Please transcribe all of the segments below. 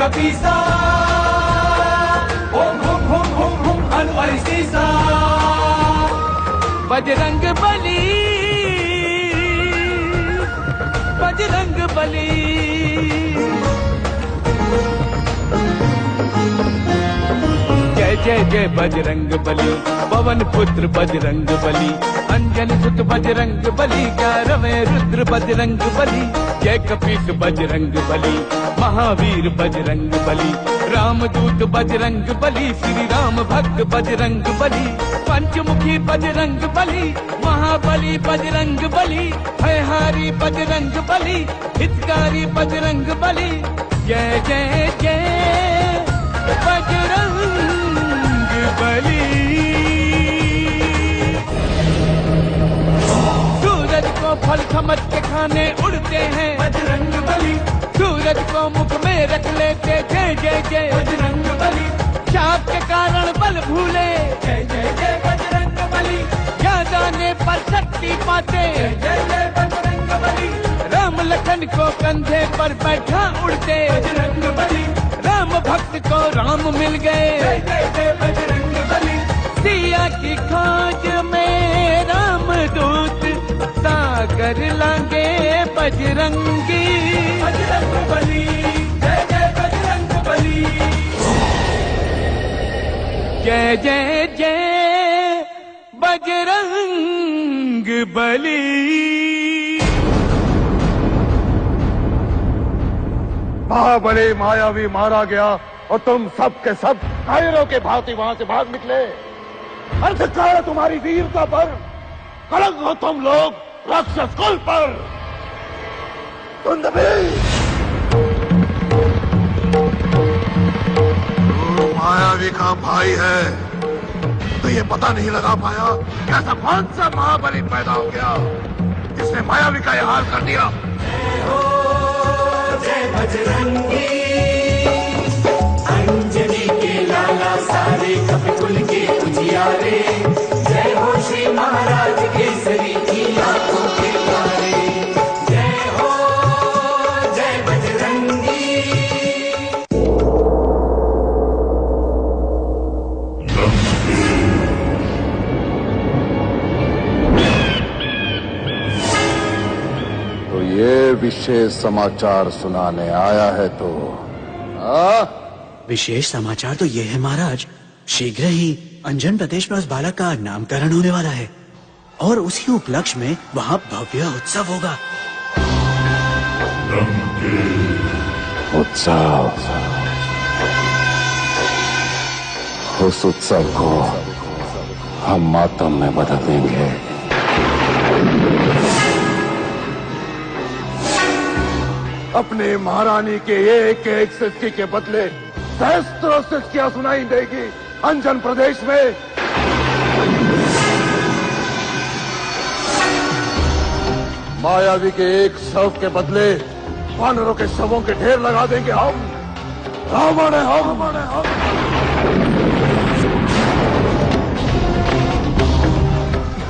कपीसा ओम हुम हुम हुम हुम अनु अरिसीसा बजरंग बली बजरंग बली जय जय जय बजरंग बली पवन पुत्र बजरंग बली अंजन सुत बजरंग बली 11वें रुद्र बजरंग बली जय कपीस बजरंग बली महावीर बजरंग बली रामदूत बजरंग बली श्री राम भक्त बजरंग बली पंचमुखी बजरंग बली महाबली बजरंग बली भयहारी बजरंग बली हितकारी बजरंग बली जय जय जय बजरंग बली सूरज को फल समझ के खाने उड़ते हैं बजरंग बली सूरज को मुख में रख लेते जय जय जय बजरंग बली चाप के कारण बल भूले जय जय जय बजरंग बली याद आने पर शक्ति पाते जय जय जय बजरंग बली राम लखन को कंधे पर बैठा उड़ते बजरंग बली राम भक्त को राम मिल गए जय जय जय बजरंग बली सिया की खोज में राम दूत सागर लांगे बजरंगी बजरंग बली जय जय बजरंग बली जय जय जय बजरंग बली महाबली मायावी मारा गया और तुम सब के सब कायरों के भांति वहां से भाग निकले। अंधकार है तुम्हारी वीरता पर, कलंक हो तुम लोग राक्षस कुल पर। तू मायावी का भाई है तो ये पता नहीं लगा पाया कि ऐसा कौन सा महाबली पैदा हो गया जिसने मायावी का यह हाल कर दिया। जय बजरंगी अंजनी के लाला सारे कपिकुल के उजियारे जय हो श्री महाराज केसरी की आंखों के तारे जय हो जय बजरंगी तो ये विशेष समाचार सुनाने आया है तो विशेष समाचार तो ये है महाराज, शीघ्र ही अंजन प्रदेश में उस बालक का नामकरण होने वाला है और उसी उपलक्ष्य में वहाँ भव्य उत्सव होगा। उत्सव, उस उत्सव को हम मातम में बदल देंगे। अपने महारानी के एक एक सिद्धि के बदले सहस्त्रों सिद्धियां सुनाई देगी अंजन प्रदेश में। मायावी के एक शव के बदले वानरों के शवों के ढेर लगा देंगे हम। रावण है हम।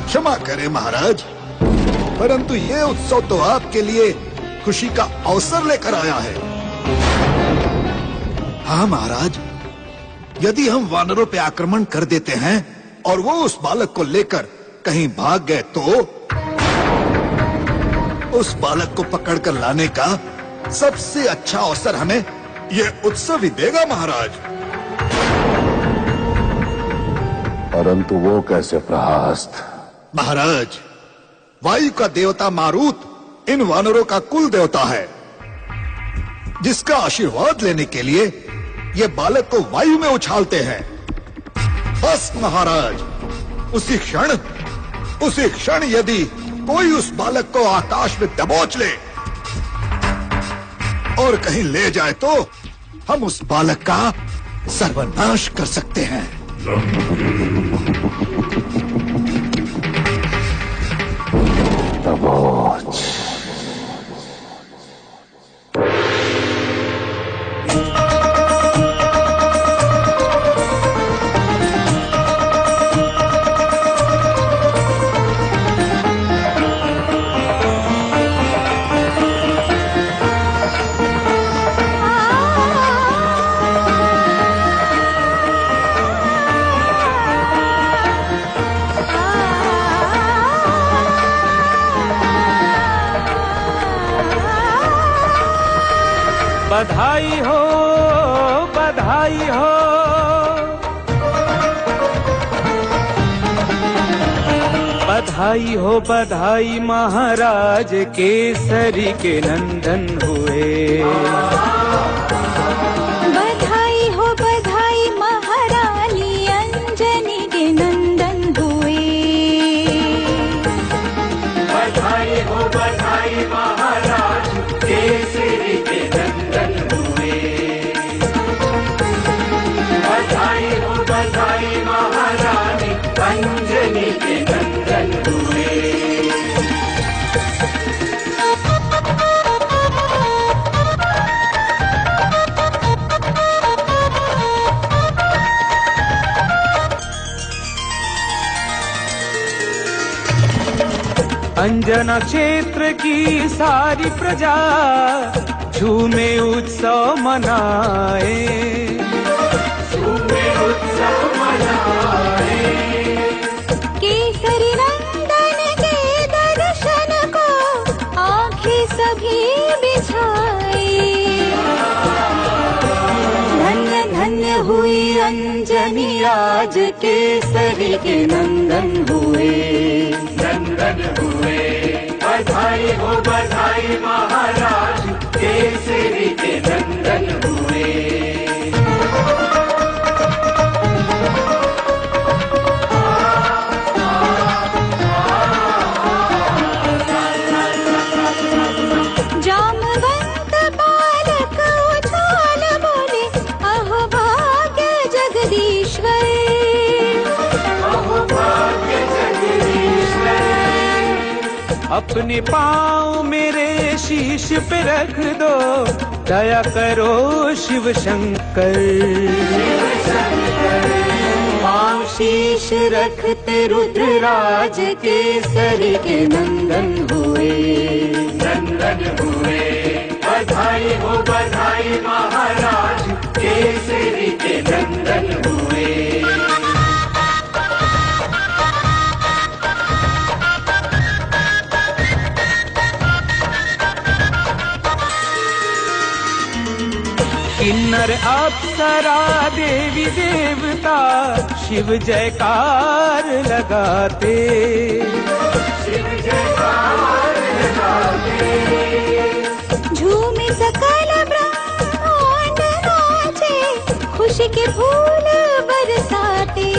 क्षमा करें महाराज, परंतु ये उत्सव तो आपके लिए खुशी का अवसर लेकर आया है। हाँ महाराज, यदि हम वानरों पे आक्रमण कर देते हैं और वो उस बालक को लेकर कहीं भाग गए तो उस बालक को पकड़कर लाने का सबसे अच्छा अवसर हमें ये उत्सव ही देगा महाराज। परंतु वो कैसे प्रहस्त? महाराज, वायु का देवता मारुत इन वानरों का कुल देवता है, जिसका आशीर्वाद लेने के लिए ये बालक को वायु में उछालते हैं। बस महाराज, उसी क्षण यदि कोई उस बालक को आकाश में दबोच ले और कहीं ले जाए तो हम उस बालक का सर्वनाश कर सकते हैं। दबोच। बधाई हो, बधाई हो बधाई महाराज केसरी के नंदन हुए। बधाई हो बधाई महारानी अंजनी के नंदन हुए। बधाई हो बधाई महाराज केसरी के नंदन हुए। बधाई हो बधाई महारानी अंजनी के नंदन हुए। अंजना क्षेत्र की सारी प्रजा झूमे उत्सव मनाए। झूमे उत्सव मनाए। केसरी नंदन के दर्शन को आंखें सभी बिछाए। धन्य धन्य हुई अंजनी आज केसरी के नंदन हुए। नंदन हुए। बधाई हो बधाई महाराज केसरी के नंदन हुए। जामवंत बालक उछाल बोले अहो भाग्य जगदीश्वर। अहो भाग्य जगदीश्वर। अपने पाँव मेरे शीश पे रख दो, दया करो शिव शंकर। पाँव शीश रखते रुद्रराज केसरी के नंदन हुए। नंदन हुए। बधाई हो बधाई महाराज केसरी के नंदन हुए। किन्नर अप्सरा देवी देवता शिव जयकार लगाते। शिव जयकार लगाते। झूमे सकल ब्रह्मांड नाचे खुशी के फूल बरसाते।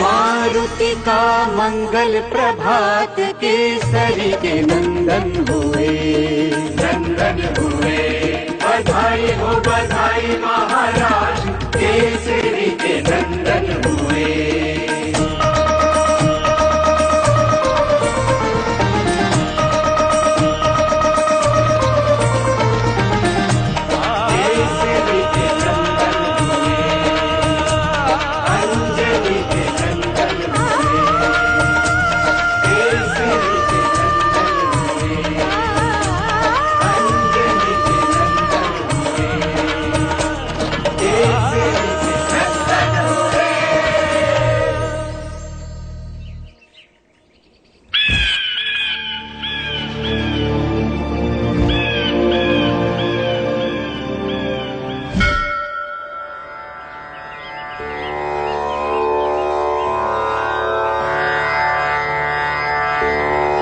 मारुति का मंगल प्रभात केसरी के नंदन हुए। नंदन हुए। बधाई हो बधाई महाराज केसरी के नंदन हुए। केसरी के नंदन हुए। अंजनी के नंदन हुए। केसरी के नंदन हुए। अंजनी के नंदन हुए। केसरी के नंदन हुए।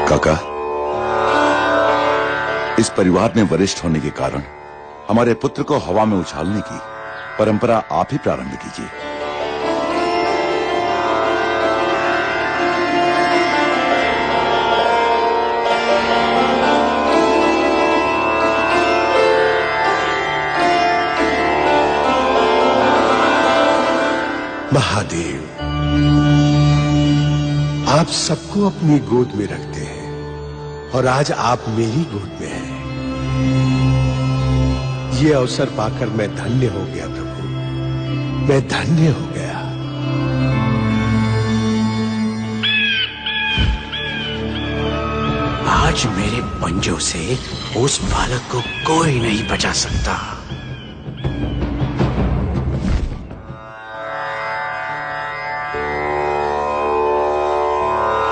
काका, इस परिवार में वरिष्ठ होने के कारण हमारे पुत्र को हवा में उछालने की परंपरा आप ही प्रारंभ कीजिए। महादेव, आप सबको अपनी गोद में रखते हैं और आज आप मेरी गोद में हैं। ये अवसर पाकर मैं धन्य हो गया प्रभु, मैं धन्य हो गया। आज मेरे पंजों से उस बालक को कोई नहीं बचा सकता।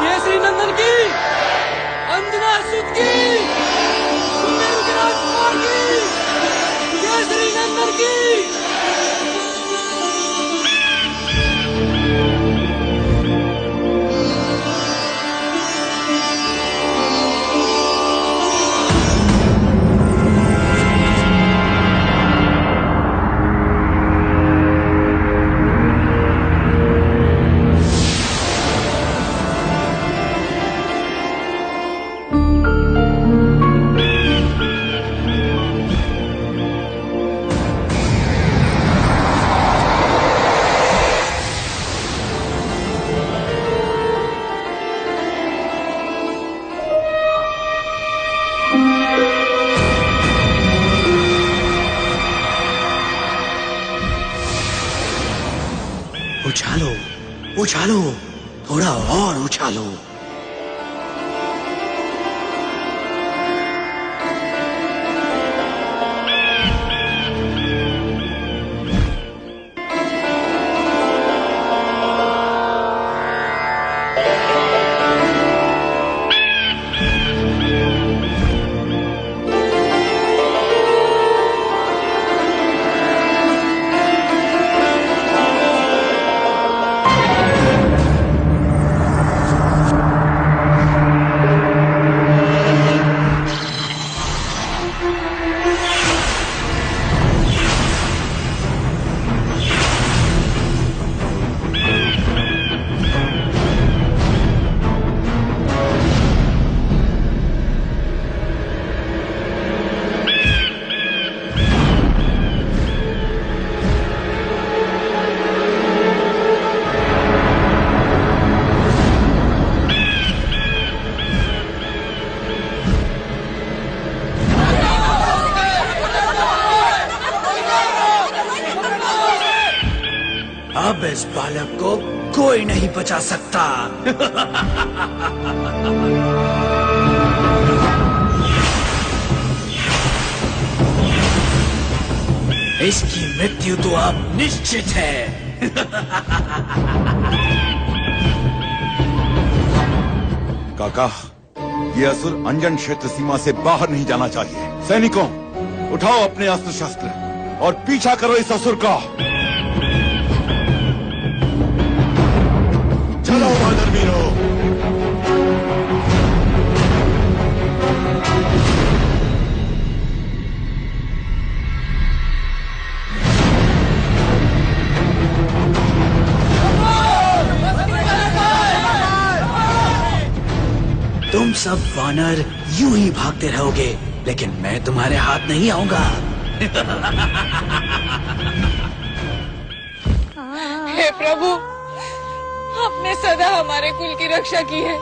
केसरी नंदन की, अंजना सुत की, सुंदर राजकुमार की, केसरी उछालो, उछालो, थोड़ा और उछालो। अब इस बालक को कोई नहीं बचा सकता। इसकी मृत्यु तो अब निश्चित है। काका, ये असुर अंजन क्षेत्र सीमा से बाहर नहीं जाना चाहिए। सैनिकों, उठाओ अपने अस्त्र शस्त्र और पीछा करो इस असुर का। चलो वानर वीरों। तुम सब वानर यूं ही भागते रहोगे, लेकिन मैं तुम्हारे हाथ नहीं आऊंगा। हे प्रभु, आपने सदा हमारे कुल की रक्षा की है।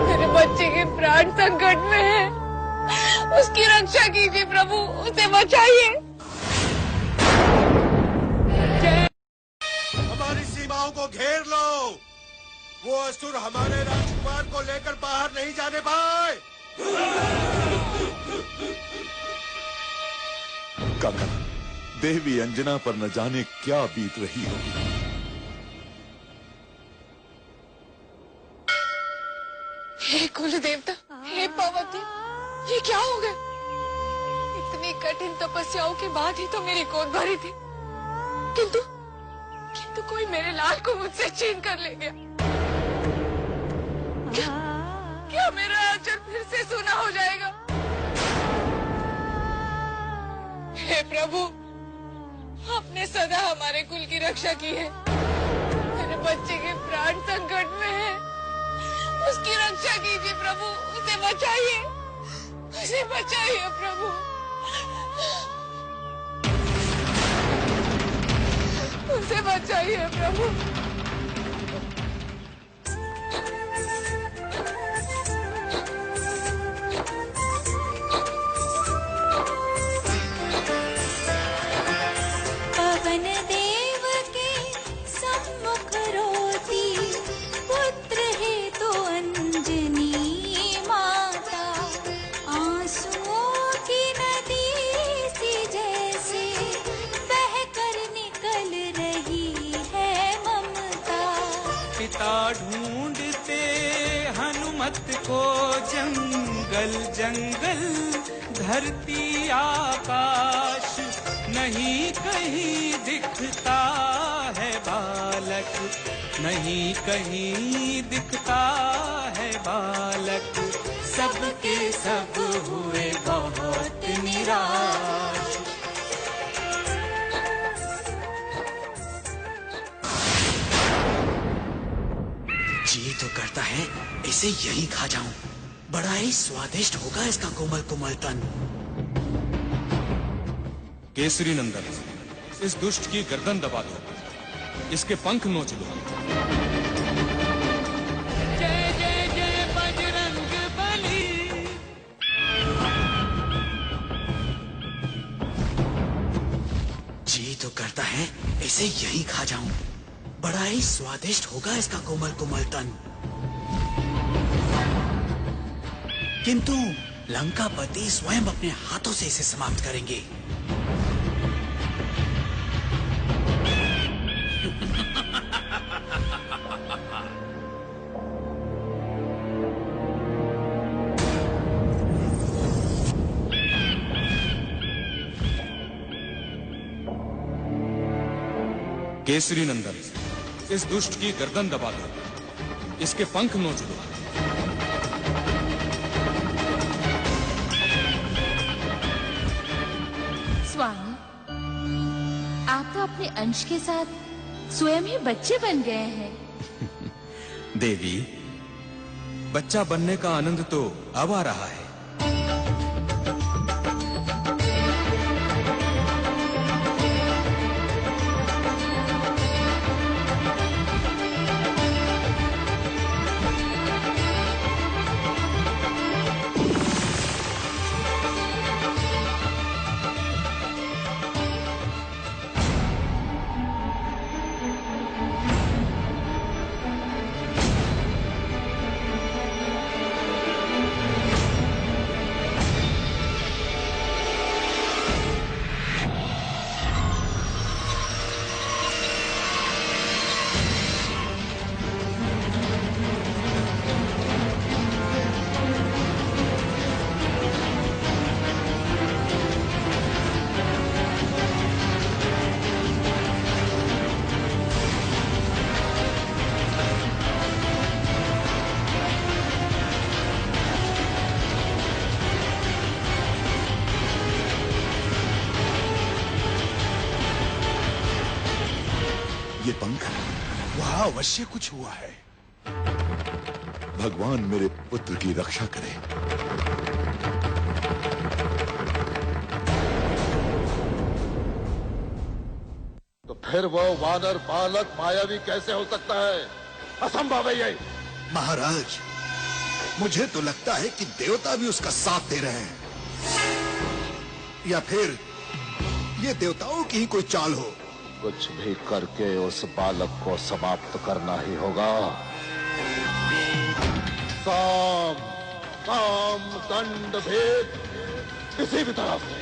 मेरे बच्चे के प्राण संकट में है, उसकी रक्षा कीजिए प्रभु, उसे बचाइए। हमारी सीमाओं को घेर लो। वो असुर हमारे राजकुमार को लेकर बाहर नहीं जाने पाए। काका, देवी अंजना पर न जाने क्या बीत रही होगी। हे कुल देवता, हे पार्वती, ये क्या हो गया? इतनी कठिन तपस्याओं के बाद ही तो मेरी गोद भरी थी, किंतु कोई मेरे लाल को मुझसे छीन कर ले गया। क्या मेरा आचर फिर से सूना हो जाएगा? हे प्रभु, आपने सदा हमारे कुल की रक्षा की है। मेरे बच्चे के प्राण संकट में है, उसकी रक्षा कीजिए प्रभु, उसे बचाइए, उसे बचाइए प्रभु, उसे बचाइए प्रभु। पवन देव के सम्मुख रोती, पुत्र है तो अंजनी माता। आंसुओं की नदी सी जैसे बहकर निकल रही है ममता। पिता ढूंढते हनुमत को जंगल जंगल, धरती आकाश, नहीं कहीं दिखता है बालक, नहीं कहीं दिखता है बालक। सबके सब हुए बहुत निराश। जी तो करता है इसे यही खा जाऊं, बड़ा ही स्वादिष्ट होगा इसका कोमल कोमल तन। केसरी नंदन, इस दुष्ट की गर्दन दबा दो, इसके पंख नोच दो। जय जय जय बजरंग बली। जी तो करता है इसे यही खा जाऊं, बड़ा ही स्वादिष्ट होगा इसका कोमल कोमल तन। किंतु लंकापति स्वयं अपने हाथों से इसे समाप्त करेंगे। केसरी नंदन, इस दुष्ट की गर्दन दबा दो, इसके पंख नोच दो। स्वामी, आप तो अपने अंश के साथ स्वयं ही बच्चे बन गए हैं। देवी, बच्चा बनने का आनंद तो अब आ रहा है। ये पंख, वहां अवश्य कुछ हुआ है। भगवान मेरे पुत्र की रक्षा करे। तो फिर वो वानर बालक मायावी कैसे हो सकता है? असंभव है ये। महाराज, मुझे तो लगता है कि देवता भी उसका साथ दे रहे हैं, या फिर ये देवताओं की ही कोई चाल हो। कुछ भी करके उस बालक को समाप्त करना ही होगा। साम साम दंड भेद किसी भी तरह से।